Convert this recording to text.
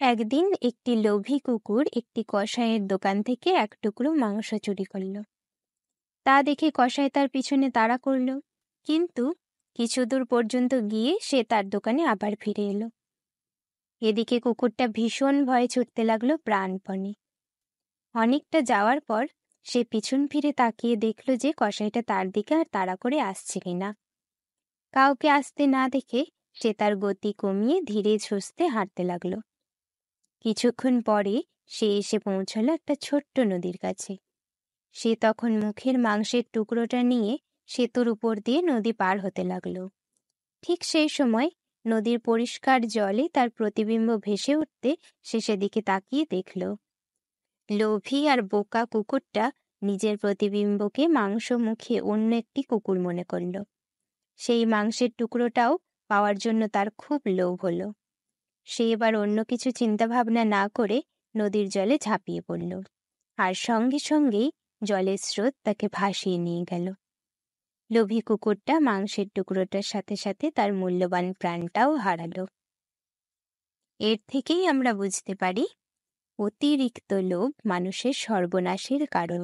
একদিন একটি লোভী কুকুর একটি কসাইয়ের দোকান থেকে এক টুকরো মাংস চুরি করল। তা দেখে কসাই তার পিছনে তাড়া করল, কিন্তু কিছু দূর পর্যন্ত গিয়ে সে তার দোকানে আবার ফিরে এলো। এদিকে কুকুরটা ভীষণ ভয়ে ছুটতে লাগলো প্রাণপণে। অনেকটা যাওয়ার পর সে পিছন ফিরে তাকিয়ে দেখল যে কসাইটা তার দিকে আর তাড়া করে আসছে কিনা। কাউকে আসতে না দেখে সে তার গতি কমিয়ে ধীরে সুস্থে হাঁটতে লাগলো। কিছুক্ষণ পরে সে এসে পৌঁছলো একটা ছোট্ট নদীর কাছে। সে তখন মুখের মাংসের টুকরোটা নিয়ে সেতুর উপর দিয়ে নদী পার হতে লাগলো। ঠিক সেই সময় নদীর পরিষ্কার জলে তার প্রতিবিম্ব ভেসে উঠতে সে সেদিকে তাকিয়ে দেখল। লোভী আর বোকা কুকুরটা নিজের প্রতিবিম্বকে মাংস মুখে অন্য একটি কুকুর মনে করল। সেই মাংসের টুকরোটাও পাওয়ার জন্য তার খুব লোভ হলো। সে এবার অন্য কিছু চিন্তা ভাবনা না করে নদীর জলে ঝাঁপিয়ে পড়ল, আর সঙ্গে সঙ্গেই জলের স্রোত তাকে ভাসিয়ে নিয়ে গেল। লোভী কুকুরটা মাংসের টুকরোটার সাথে সাথে তার মূল্যবান প্রাণটাও হারালো। এর থেকেই আমরা বুঝতে পারি, অতিরিক্ত লোভ মানুষের সর্বনাশের কারণ।